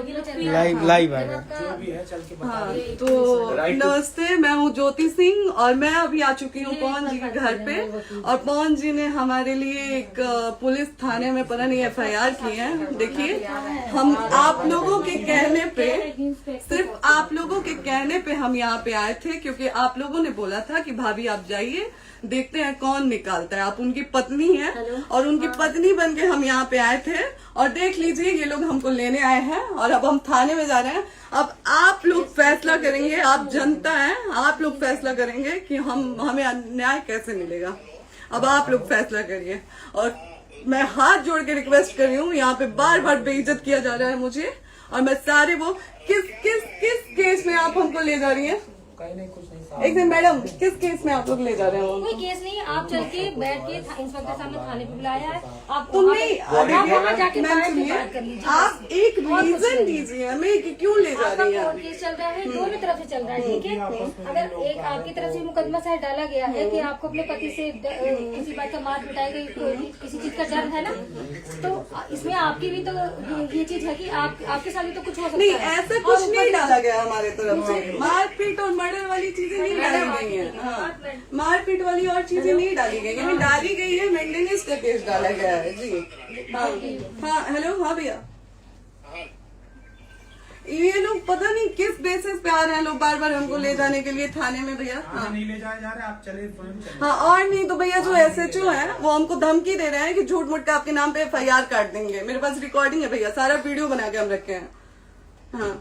Live है। हाँ, तो नमस्ते, मैं हूँ ज्योति सिंह और मैं अभी आ चुकी हूँ पवन जी के घर पे। और पवन जी ने हमारे लिए एक पुलिस थाने में पता नहीं FIR की है। देखिए, हम आप लोगों के कहने पे, सिर्फ आप लोगों के कहने पे हम यहाँ पे आए थे, क्योंकि आप लोगों ने बोला था कि भाभी आप जाइए, देखते हैं कौन निकालता है। आप उनकी पत्नी हैं और उनकी पत्नी बन के हम यहाँ पे आए थे। और देख लीजिए, ये लोग हमको लेने आए हैं और अब हम थाने में जा रहे हैं। अब आप लोग फैसला करेंगे, आप जनता हैं, आप लोग फैसला करेंगे कि हमें न्याय कैसे मिलेगा। अब आप लोग फैसला करिए। और मैं हाथ जोड़ के रिक्वेस्ट कर रही हूँ, यहाँ पे बार बार बेइज्जत किया जा रहा है मुझे। और मैं सारे वो किस केस में आप हमको ले जा रही हैं? एक दिन मैडम, किस केस में आप लोग ले जा रहे हो? कोई केस नहीं, आप चल के बैठ के इंस्पेक्टर साहब ने थाने पे बुलाया है। आप जाके आप एक रीजन दीजिए हमें कि क्यों ले जा रही है। कोर्ट केस चल रहा है, दोनों तरफ से चल रहा है, ठीक है। अगर एक आपकी तरफ से मुकदमा शायद डाला गया है कि आपको अपने पति से किसी बात का मार पिटाई गई, किसी चीज का डर है ना, तो इसमें आपकी भी तो ये चीज है कि आपके साथ भी तो कुछ हो सकता है। नहीं, ऐसा कुछ नहीं डाला गया हमारे तरफ से। मारपीट और मर्डर वाली चीजें नहीं डाली गई है। हाँ, मारपीट वाली और चीजें नहीं डाली गई है। डाली गई है मेंटेनेंस का केस डाला गया है जी। हाँ हेलो, हाँ भैया, ये लोग पता नहीं किस बेसिस पे आ रहे हैं लोग बार बार हमको ले जाने के लिए थाने में भैया। हाँ, नहीं ले जाए जा रहे, आप चले। हाँ, और नहीं तो भैया जो SHO है वो हमको धमकी दे रहे हैं कि झूठ मूठ का आपके नाम पे FIR काट देंगे। मेरे पास रिकॉर्डिंग है भैया, सारा वीडियो बना के हम रखे हैं। हाँ,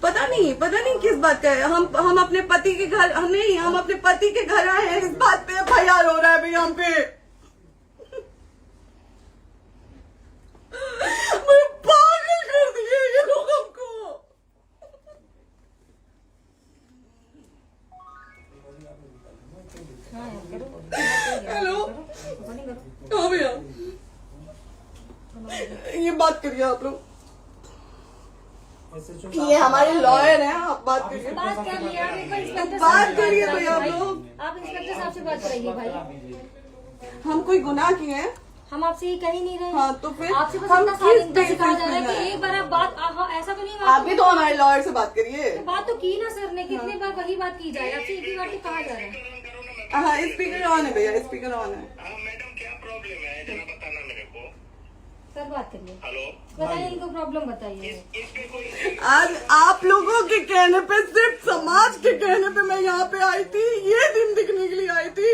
पता नहीं किस बात का है। हम अपने पति के घर, हम अपने पति के घर आए हैं, इस बात पे FIR हो रहा है भैया हम पे। पागल कर दिए ये लोग हमको। हेलो, हाँ भैया, ये बात करिए आप लोग। ये हमारे लॉयर हैं, आप बात करिए। बात कर लिया, बात करिए भैया आप लोग। आप इंस्पेक्टर साहब से बात करेंगे भाई। हम कोई गुनाह किए हैं? हम आपसे ये कह ही नहीं रहे। हाँ, तो फिर आपसे बस हम इतना किस कहा जा रहा है कि एक बार आप बात, ऐसा तो नहीं आप भी तो हमारे लॉयर से बात करिए। तो बात तो की ना सर ने, कितने बार वही बात की जाए, आपसे एक ही बार तो कहा जा रहा है। हाँ, स्पीकर ऑन है भैया, स्पीकर ऑन है। मैडम क्या प्रॉब्लम है जरा बताना मेरे को। सर बात करिए। हेलो, बताइए, इनको प्रॉब्लम बताइए। इसके कोई आज आप लोगों के कहने पे, सिर्फ समाज के कहने पे मैं यहाँ पे आई थी, ये दिन दिखने के लिए आई थी।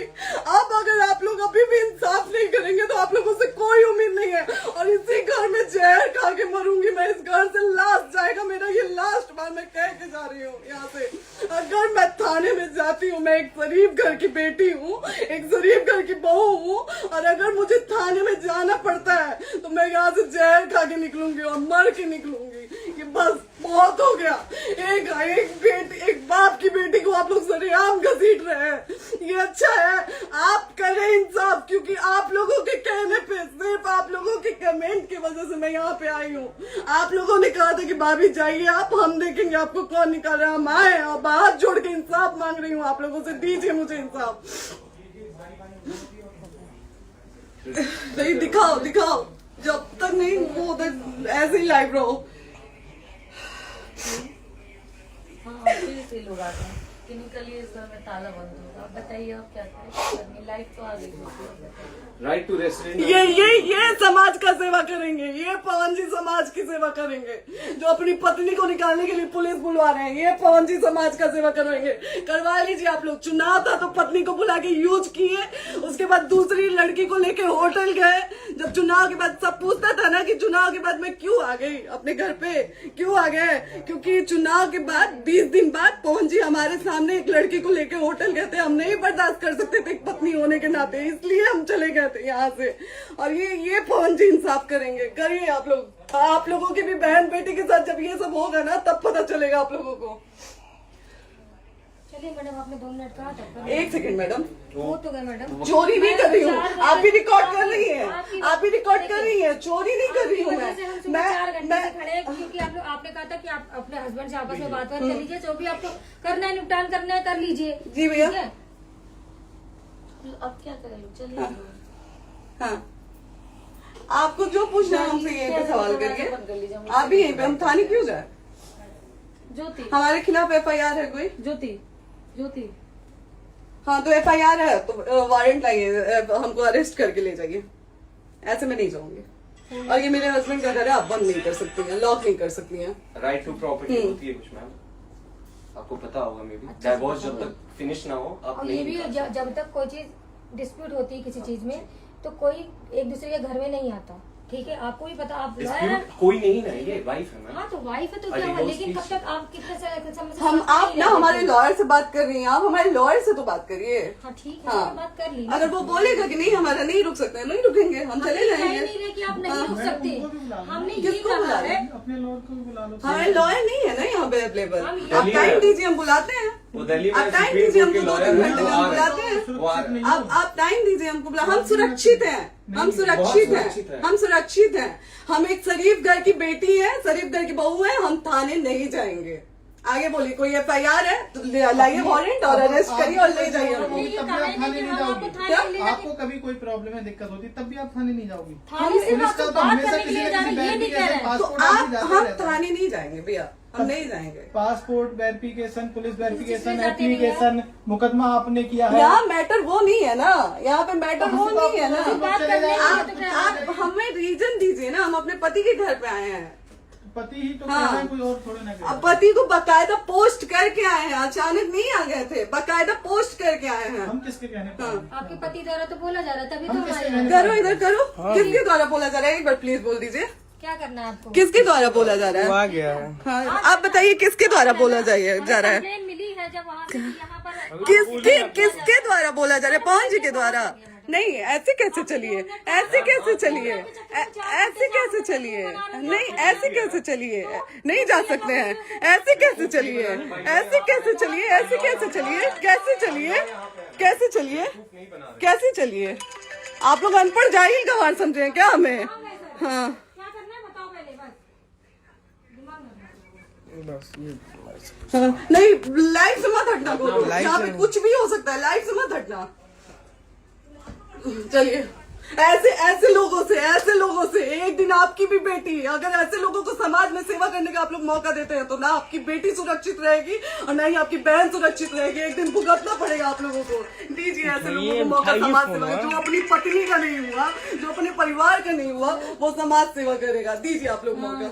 अब अगर आप लोग अभी भी इंसाफ नहीं करेंगे तो आप लोगों से कोई उम्मीद नहीं है। और इसी घर में जहर खा के मरूंगी मैं। इस घर से लास्ट जाएगा मेरा, ये लास्ट बार मैं कह के जा रही हूँ यहाँ से। अगर मैं थाने में जाती हूँ, मैं एक शरीफ घर की बेटी हूँ, एक शरीफ घर की बहू हूँ, और अगर मुझे थाने में जाना पड़ता है तो मैं यहाँ से जहर खा के निकलूंगी और मर के निकलूंगी। ये बस बहुत हो गया। एक बाप की बेटी को आप लोग सरेआम घसीट रहे हैं, ये अच्छा है? आप करें इंसाफ, क्योंकि आप लोगों के कहने पे, सिर्फ आप लोगों के कमेंट की वजह से मैं यहाँ पे आई हूँ। आप लोगों ने कहा था कि भाभी जाइए आप, हम देखेंगे आपको कौन निकाल रहा है। हम आए और हाथ जोड़ के इंसाफ मांग रही हूँ आप लोगों से, दीजिए मुझे इंसाफ। नहीं, दिखाओ, जब तक नहीं वो उधर ऐसे ही लाइव रहो। हाँ, फिर से लोग आते हैं कि निकलिए, इस घर में ताला बंद होगा। आप बताइए आप क्या करें? लाइफ तो आ गई। Right to resident. ये समाज का सेवा करेंगे, ये पवन जी समाज की सेवा करेंगे। जो अपनी पत्नी को निकालने के लिए पुलिस बुलवा रहे हैं, ये पवन जी समाज का सेवा करेंगे। करवा लीजिए आप लोग। चुनाव था तो पत्नी को बुला के यूज किए, उसके बाद दूसरी लड़की को लेके होटल गए। जब चुनाव के बाद सब पूछता था ना कि चुनाव के बाद मैं क्यों आ गई अपने घर पे, क्यों आ गए? क्योंकि चुनाव के बाद 20 दिन बाद पवन जी हमारे सामने एक लड़की को लेके होटल गए थे। हम नहीं बर्दाश्त कर सकते थे पत्नी होने के नाते, इसलिए हम चले गए थे यहाँ से। और ये पवन जी इंसाफ करेंगे। करिए आप लोग। आप लोगों की भी बहन बेटी के साथ जब ये सब होगा ना, तब पता चलेगा आप लोगों को। चलिए मैडम, आपने 2 मिनट कहा था। 1 सेकंड मैडम, वो तो गए मैडम। चोरी नहीं कर रही हूँ, आप भी रिकॉर्ड कर रही हैं, आप भी रिकॉर्ड कर रही हैं। चोरी नहीं कर रही हूँ मैं। 4 घंटे से खड़े हैं, क्योंकि आपने कहा था कि आप अपने हस्बैंड से आपस में बात कर लीजिए, जो भी आपको करना है, निपटान करना है, कर लीजिए। जी भैया। अब क्या करें? चलिए। हाँ, आपको जो पूछना है हमसे यहीं पे सवाल बंद कर करिए। लीजिए, मुझे आप भी यहीं पे, हम थाने क्यों जाए? ज्योति हमारे खिलाफ FIR है कोई? ज्योति ज्योति हाँ तो FIR है तो वारंट लाइए, हमको अरेस्ट करके ले जाइए। ऐसे मैं नहीं जाऊंगी। और ये मेरे हस्बैंड का घर है, आप बंद नहीं कर सकती हैं, लॉक नहीं कर सकती हैं। राइट टू प्रॉपर्टी होती है कुछ मैम, आपको पता होगा मे बी। डाइवोर्स जब तक फिनिश ना हो आप और ये नहीं भी निकाल सकते। जब तक कोई चीज डिस्प्यूट होती है किसी चीज में तो कोई एक दूसरे के घर में नहीं आता, ठीक है? आपको भी पता, आप Dispute कोई नहीं ना, ये वाइफ है मैम। हाँ तो वाइफ है तो और क्या हुआ, divorce लेकिन कब पीछे। तक आप कितने समय से हम साथ आप नहीं ना रहते हमारे थे? लॉयर से बात कर रही हैं, आप हमारे लॉयर से तो बात करिए। हाँ ठीक है, हाँ। मैंने बात कर ली। अगर वो बोलेगा कि नहीं हमारा नहीं रुक सकते, नहीं रुकेंगे, हम चले कह जाएंगे। नहीं रहे कि आप नहीं रुक सकते, उनको भी बुला लो। हमने ये किसको कहा बुला है। अपने लॉर्ड को भी बुला लो। हमारे लॉयर नहीं है ना यहाँ पे अवेलेबल। हम आप दिल्ली टाइम में- दीजिए, हम बुलाते हैं। वो दिल्ली में आप टाइम सुप्रीम दीजिए कोर्ट के हमको, 2 लॉयर घंटे हैं, में वो हम आ रहे बुलाते हैं। हैं। वो आ रहे हैं। आप टाइम दीजिए हमको, हम सुरक्षित हैं, हम सुरक्षित सुरक्षित हैं, हैं। हम सुरक्षित हैं। हम एक शरीफ घर की बेटी है, शरीफ घर की बहू है, हम थाने नहीं जाएंगे। आगे बोलिए, कोई FIR है तो लाइए वारंट और अरेस्ट करिए और ले जाइए हमको। ये तब भी कहा आप है थाने कि नहीं हम आपको जाओगी। थाने ले जाके आपको कभी कोई प्रॉब्लम है, दिक्कत होती, तब भी आप थाने नहीं जाओगी। थाने से पुलिस आपको का तो बात हमेशा करने के किसी लिए न जा किसी रहे हैं, ये नहीं कह रहे हैं। तो पासपोर्ट आदि आप जाते हम रहता है। थाने नहीं जाएंगे भैया, हम नहीं जाएंगे। पासपोर्ट वेरिफिकेशन, पुलिस वेरिफिकेशन, जाते नहीं है। एप्लीकेशन, मुकदमा आपने किया है। यहाँ मैटर वो नहीं है ना, यहाँ पे मैटर वो नहीं है ना। बात करने के लिए तो क्या आप हमें रीजन दीजिए ना, हम अपने पति के घर पे आए हैं। पति ही तो हाँ। कह रहे हैं, कोई और थोड़े ना कह रहे अब पति को बकायदा पोस्ट करके आए हैं, अचानक नहीं आ गए थे, बकायदा पोस्ट करके आए हैं। हम किसके कहने पर हैं? आपके पति द्वारा तो बोला जा रहा है, तभी तो हम किसके हमारे कहने करो इधर करो, किसके द्वारा बोला जा रहा है? एक बार प्लीज बोल दीजिए, क्या करना है आपको? किसके द्वारा बोला जा रहा है? आ गया है। हाँ, आप बताइए किसके द्वारा बोला जा रहा है? कंप्लेन मिली है जब वहाँ से यहाँ पर किसके द्वारा बोला जा रहा है? पवन जी के द्वारा? नहीं, ऐसे कैसे चलिए, ऐसे कैसे चलिए, ऐसे कैसे चलिए, नहीं ऐसे कैसे चलिए, नहीं जा सकते हैं, ऐसे कैसे चलिए, ऐसे कैसे चलिए, ऐसे कैसे चलिए, कैसे चलिए, कैसे चलिए, कैसे चलिए? आप लोग अनपढ़ जाहिल गंवार समझे हैं क्या हमें? हाँ क्या करना है बताओ पहले, बस दिमाग में बस ये हाँ, नहीं लाइफ से मत हटना, बोलो यहाँ पे कुछ भी हो सकता है, लाइफ से मत हटना। चलिए, ऐसे लोगों से एक दिन आपकी भी बेटी, अगर ऐसे लोगों को समाज में सेवा करने का आप लोग मौका देते हैं तो ना आपकी बेटी सुरक्षित रहेगी और ना ही आपकी बहन सुरक्षित रहेगी। एक दिन भुगतना पड़ेगा आप लोगों को। दीजिए ऐसे लोगों को मौका समाज सेवा का, जो अपनी पत्नी का नहीं हुआ, जो अपने परिवार का नहीं हुआ, वो समाज सेवा करेगा। दीजिए आप लोग मौका।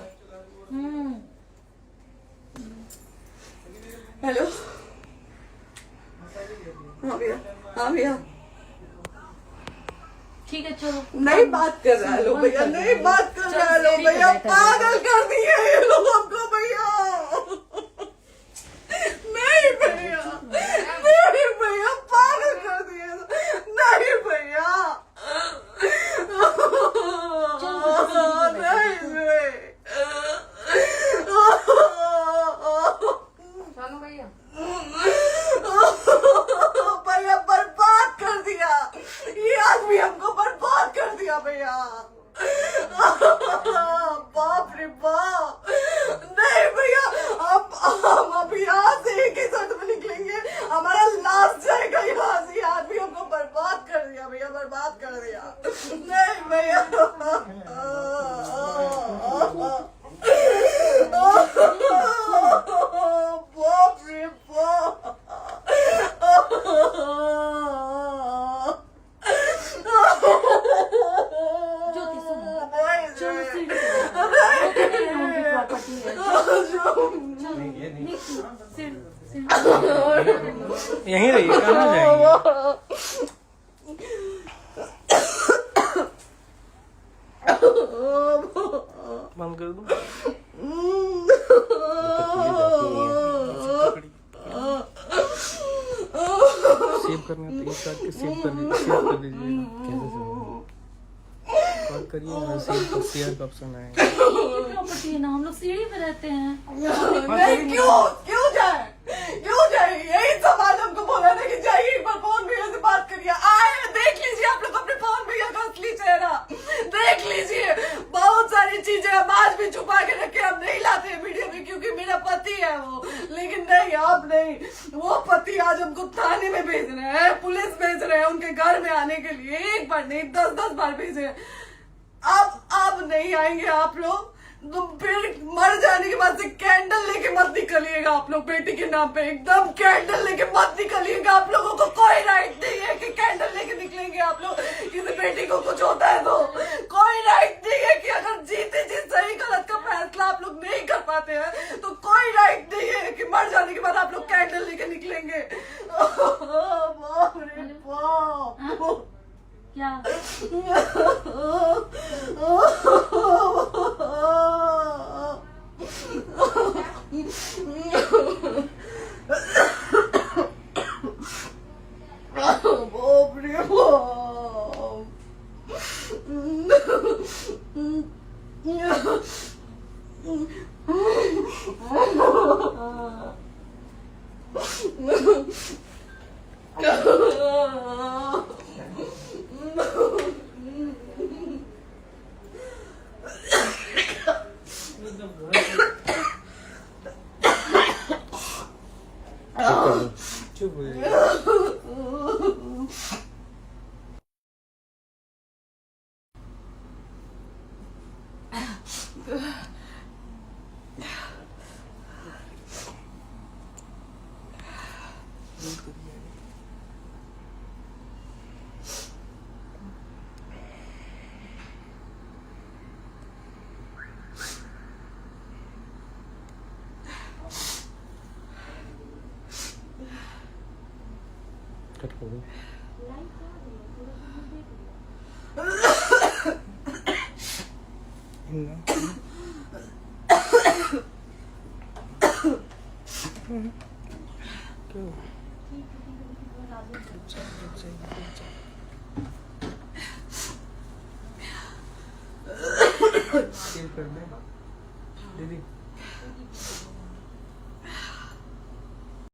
हेलो, हाँ भैया, हाँ भैया, ठीक है चलो। नहीं बात कर रहा है लोग भैया, नहीं बात कर रहा है लोग भैया, पागल कर दिए ये लोग हमको भैया। नहीं भैया, नहीं भैया, पागल कर दिए, नहीं भैया, नहीं चलो भैया, भैया बर्बाद कर दिया ये आदमी, हमको बर्बाद कर दिया भैया। बाप रे बाप, नहीं भैया, हम अब यहाँ से एक ही शर्त में निकलेंगे, हमारा लास्ट जाएगा यहाँ से। ये आदमी हमको बर्बाद कर दिया भैया, बर्बाद कर दिया। नहीं भैया, बाप रे बाप, ज्योति सुनो, नहीं, चलो नहीं। सीढ़ी पे प्रॉपर्टी है, ये नहीं सीढ़ी यहीं रहिए, कहाँ जाएंगे? बंद कर दो। सेव करना तो इस काट के सेव कर दीजिए। बात करिए, सेव शेयर का ऑप्शन आएगा। प्रॉपर्टी है ना, हम लोग सीढ़ी पे रहते हैं। नहीं, क्यों जाए? यही समाज हमको बोला था कि जाइए एक बार पवन भैया से बात करिए। आए, देख लीजिए आप लोग अपने पवन भैया का असली चेहरा, देख लीजिए। बहुत सारी चीजें हम आज भी छुपा के रखे, हम नहीं लाते वीडियो में क्योंकि मेरा पति है वो, लेकिन नहीं, आप नहीं। वो पति आज हमको थाने में भेज रहे हैं, पुलिस भेज रहे हैं उनके घर में आने के लिए, एक बार नहीं 10-10 बार भेजे। अब नहीं आएंगे आप लोग, तो फिर मर जाने के बाद से कैंडल लेके मत निकलिएगा आप लोग बेटी के नाम पे, एकदम कैंडल लेके मत निकलिएगा। आप लोगों को कोई राइट नहीं है कि कैंडल लेके निकलेंगे आप लोग, किसी बेटी को कुछ होता है तो कोई राइट नहीं है कि अगर जीते जी सही गलत का फैसला आप लोग नहीं कर पाते हैं तो कोई राइट नहीं है कि मर जाने के बाद आप लोग कैंडल लेके निकलेंगे। बाप रे बाप। क्या बाप रे बाप। चुप हो जाइए। कट कर दो। सेव कर दे दीदी।